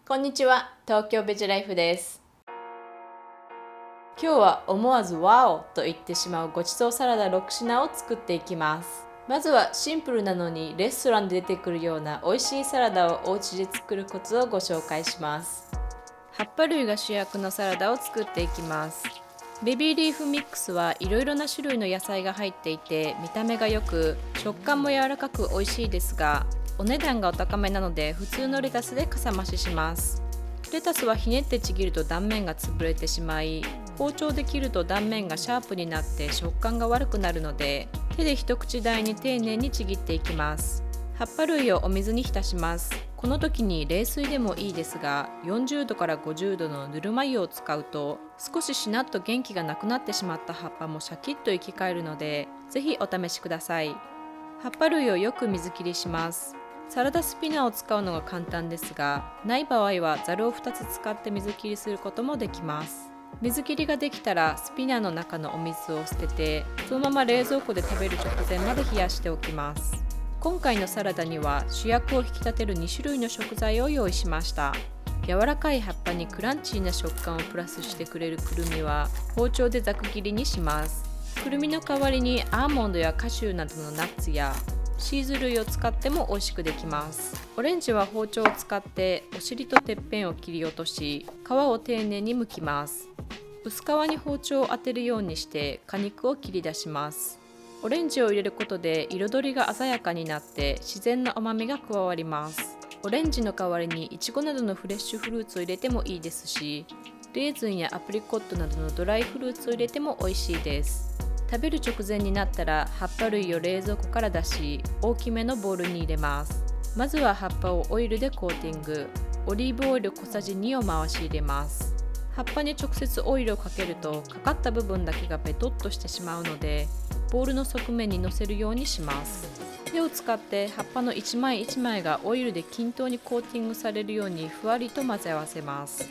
こんにちは、東京ベジライフです。今日は思わずワオと言ってしまうごちそうサラダ6品を作っていきます。まずはシンプルなのにレストランで出てくるような美味しいサラダをお家で作るコツをご紹介します。葉っぱ類が主役のサラダを作っていきます。ベビーリーフミックスはいろいろな種類の野菜が入っていて見た目が良く食感も柔らかく美味しいですが、お値段がお高めなので普通のレタスでかさ増しします。レタスはひねってちぎると断面が潰れてしまい、包丁で切ると断面がシャープになって食感が悪くなるので、手で一口大に丁寧にちぎっていきます。葉っぱ類をお水に浸します。この時に冷水でもいいですが、40度から50度のぬるま湯を使うと少ししなっと元気がなくなってしまった葉っぱもシャキッと生き返るので、ぜひお試しください。葉っぱ類をよく水切りします。サラダスピナーを使うのが簡単ですが、ない場合はザルを2つ使って水切りすることもできます。水切りができたらスピナーの中のお水を捨てて、そのまま冷蔵庫で食べる直前まで冷やしておきます。今回のサラダには主役を引き立てる2種類の食材を用意しました。柔らかい葉っぱにクランチーな食感をプラスしてくれるくるみは包丁でざく切りにします。くるみの代わりにアーモンドやカシューなどのナッツやチーズ類を使っても美味しくできます。オレンジは包丁を使ってお尻とてっぺんを切り落とし、皮を丁寧に剥きます。薄皮に包丁を当てるようにして果肉を切り出します。オレンジを入れることで彩りが鮮やかになって自然な甘みが加わります。オレンジの代わりにイチゴなどのフレッシュフルーツを入れてもいいですし、レーズンやアプリコットなどのドライフルーツを入れても美味しいです。食べる直前になったら葉っぱ類を冷蔵庫から出し、大きめのボウルに入れます。まずは葉っぱをオイルでコーティング、オリーブオイル小さじ2を回し入れます。葉っぱに直接オイルをかけるとかかった部分だけがベトッとしてしまうので、ボウルの側面にのせるようにします。手を使って葉っぱの一枚一枚がオイルで均等にコーティングされるようにふわりと混ぜ合わせます。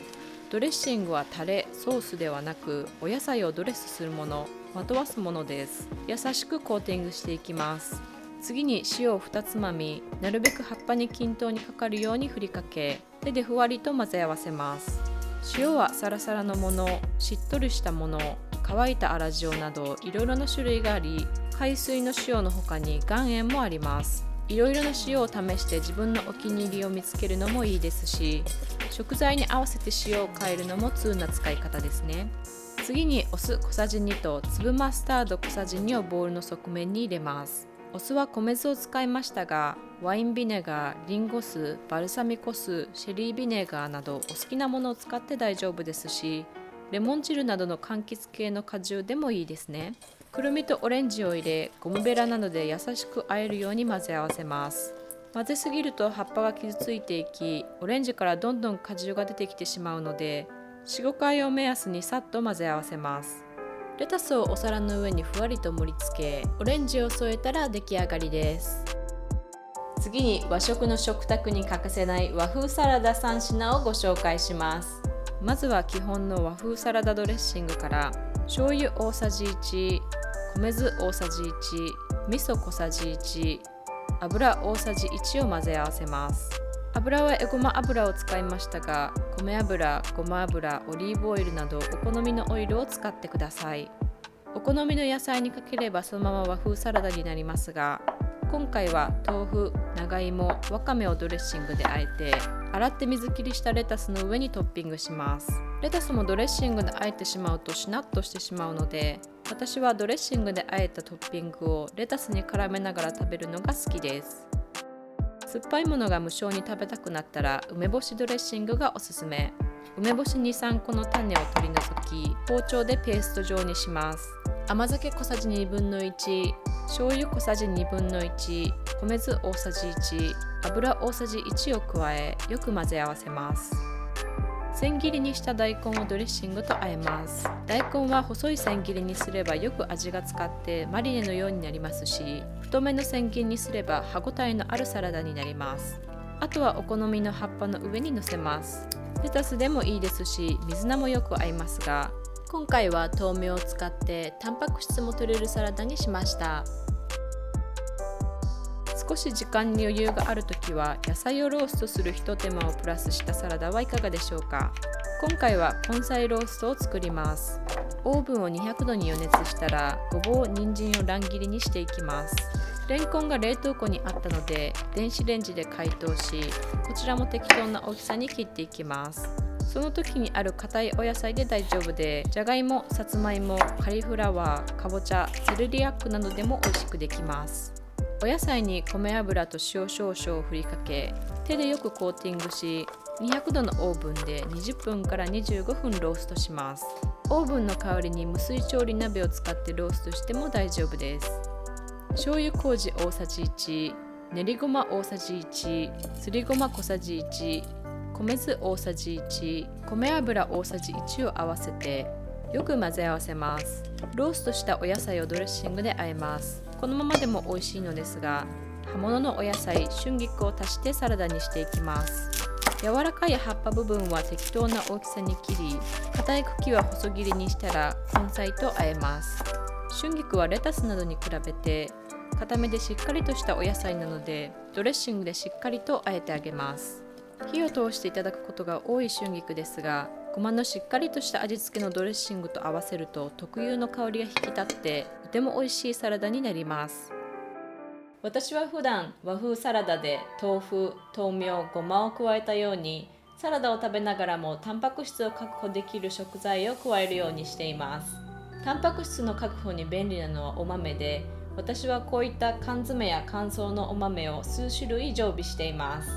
ドレッシングはタレ、ソースではなくお野菜をドレスするもの、まとわすものです。優しくコーティングしていきます。次に塩を2つまみ、なるべく葉っぱに均等にかかるように振りかけ、手でふわりと混ぜ合わせます。塩はサラサラのもの、しっとりしたもの、乾いた粗塩などいろいろな種類があり、海水の塩の他に岩塩もあります。いろいろな塩を試して自分のお気に入りを見つけるのもいいですし、食材に合わせて塩を変えるのも通な使い方ですね。次にお酢小さじ2と粒マスタード小さじ2をボウルの側面に入れます。お酢は米酢を使いましたが、ワインビネガー、リンゴ酢、バルサミコ酢、シェリービネガーなどお好きなものを使って大丈夫ですし、レモン汁などの柑橘系の果汁でもいいですね。くるみとオレンジを入れ、ゴムベラなどで優しく和えるように混ぜ合わせます。混ぜすぎると葉っぱが傷ついていき、オレンジからどんどん果汁が出てきてしまうので、4、5回を目安にさっと混ぜ合わせます。レタスをお皿の上にふわりと盛り付け、オレンジを添えたら出来上がりです。次に和食の食卓に欠かせない和風サラダ3品をご紹介します。まずは基本の和風サラダドレッシングから、醤油大さじ1、米酢大さじ1、味噌小さじ1、油大さじ1を混ぜ合わせます。油はエゴマ油を使いましたが、米油、ごま油、オリーブオイルなどお好みのオイルを使ってください。お好みの野菜にかければそのまま和風サラダになりますが、今回は豆腐、長芋、わかめをドレッシングで和えて、洗って水切りしたレタスの上にトッピングします。レタスもドレッシングで和えてしまうとしなっとしてしまうので、私はドレッシングで和えたトッピングをレタスに絡めながら食べるのが好きです。酸っぱいものが無性に食べたくなったら梅干しドレッシングがおすすめ。梅干し 2,3 個の種を取り除き、包丁でペースト状にします。甘酒小さじ1/2、醤油小さじ1/2、米酢大さじ1、油大さじ1を加え、よく混ぜ合わせます。千切りにした大根をドレッシングと和えます。大根は細い千切りにすればよく味が使ってマリネのようになりますし、太めの千切りにすれば歯ごたえのあるサラダになります。あとはお好みの葉っぱの上に乗せます。レタスでもいいですし、水菜もよく合いますが、今回は豆苗を使ってタンパク質も取れるサラダにしました。少し時間に余裕があるときは野菜をローストするひと手間をプラスしたサラダはいかがでしょうか。今回は根菜ローストを作ります。オーブンを200度に予熱したらごぼう、人参を乱切りにしていきます。レンコンが冷凍庫にあったので電子レンジで解凍し、こちらも適当な大きさに切っていきます。その時にある硬いお野菜で大丈夫で、じゃがいも、さつまいも、カリフラワー、かぼちゃ、セルリアックなどでも美味しくできます。お野菜に米油と塩少々を振りかけ、手でよくコーティングし、200度のオーブンで20分から25分ローストします。オーブンの代わりに無水調理鍋を使ってローストしても大丈夫です。醤油麹大さじ1、練りごま大さじ1、すりごま小さじ1、米酢大さじ1、米油大さじ1を合わせてよく混ぜ合わせます。ローストしたお野菜をドレッシングで和えます。このままでも美味しいのですが、葉物のお野菜、春菊を足してサラダにしていきます。柔らかい葉っぱ部分は適当な大きさに切り、硬い茎は細切りにしたら根菜と和えます。春菊はレタスなどに比べて固めでしっかりとしたお野菜なので、ドレッシングでしっかりと和えてあげます。火を通していただくことが多い春菊ですが、ごまのしっかりとした味付けのドレッシングと合わせると特有の香りが引き立ってとても美味しいサラダになります。私は普段和風サラダで豆腐、豆苗、ごまを加えたように、サラダを食べながらもタンパク質を確保できる食材を加えるようにしています。タンパク質の確保に便利なのはお豆で、私はこういった缶詰や乾燥のお豆を数種類常備しています。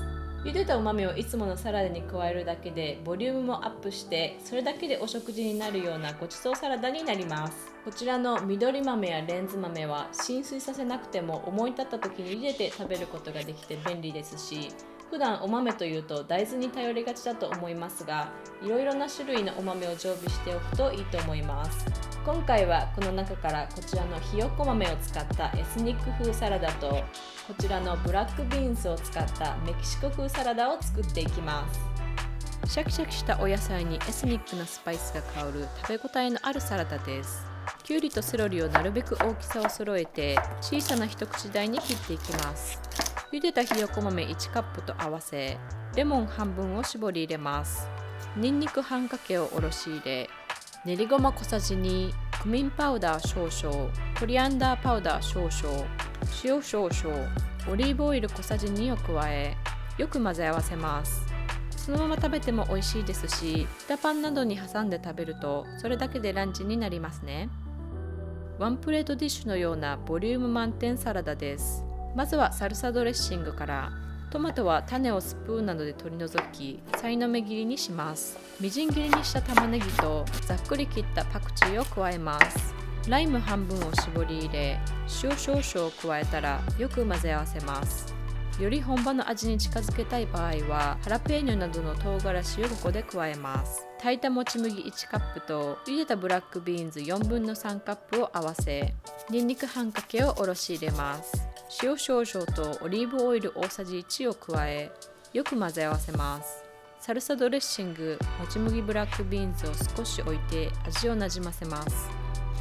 茹でたお豆をいつものサラダに加えるだけでボリュームもアップして、それだけでお食事になるようなごちそうサラダになります。こちらの緑豆やレンズ豆は浸水させなくても思い立った時に茹でて食べることができて便利ですし、普段お豆というと大豆に頼りがちだと思いますが、いろいろな種類のお豆を常備しておくといいと思います。今回はこの中からこちらのひよこ豆を使ったエスニック風サラダと、こちらのブラックビーンズを使ったメキシコ風サラダを作っていきます。シャキシャキしたお野菜にエスニックなスパイスが香る食べ応えのあるサラダです。きゅうりとセロリをなるべく大きさを揃えて小さな一口大に切っていきます。茹でたひよこ豆1カップと合わせ、レモン半分を絞り入れます。ニンニク半かけをおろし入れ、練りごま小さじ2、クミンパウダー少々、コリアンダーパウダー少々、塩少々、オリーブオイル小さじ2を加え、よく混ぜ合わせます。そのまま食べても美味しいですし、ピタパンなどに挟んで食べるとそれだけでランチになりますね。ワンプレートディッシュのようなボリューム満点サラダです。まずはサルサドレッシングから。トマトは種をスプーンなどで取り除き、さいの目切りにします。みじん切りにした玉ねぎとざっくり切ったパクチーを加えます。ライム半分を絞り入れ、塩少々を加えたらよく混ぜ合わせます。より本場の味に近づけたい場合はハラペーニョなどの唐辛子をここで加えます。炊いたもち麦1カップと茹でたブラックビーンズ4分の3カップを合わせ、ニンニク半かけをおろし入れます。塩少々とオリーブオイル大さじ1を加え、よく混ぜ合わせます。サルサドレッシング、もち麦ブラックビーンズを少し置いて味をなじませます。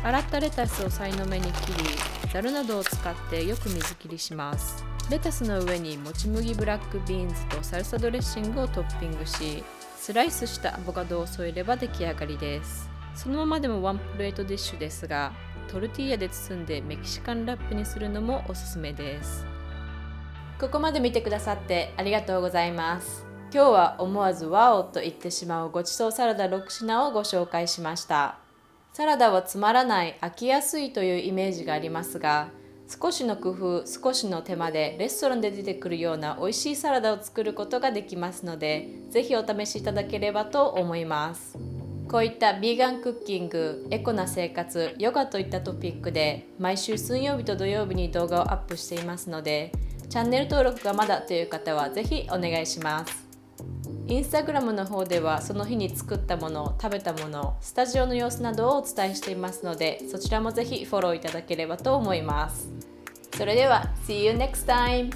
洗ったレタスをさいの目に切り、ざるなどを使ってよく水切りします。レタスの上にもち麦ブラックビーンズとサルサドレッシングをトッピングし、スライスしたアボカドを添えれば出来上がりです。そのままでもワンプレートディッシュですが、トルティーヤで包んでメキシカンラップにするのもおすすめです。ここまで見てくださってありがとうございます。今日は思わずワオと言ってしまうごちそうサラダ6品をご紹介しました。サラダはつまらない、飽きやすいというイメージがありますが、少しの工夫、少しの手間でレストランで出てくるような美味しいサラダを作ることができますので、ぜひお試しいただければと思います。こういったビーガンクッキング、エコな生活、ヨガといったトピックで毎週水曜日と土曜日に動画をアップしていますので、チャンネル登録がまだという方はぜひお願いします。インスタグラムの方ではその日に作ったもの、食べたもの、スタジオの様子などをお伝えしていますので、そちらもぜひフォローいただければと思います。それでは See you next time!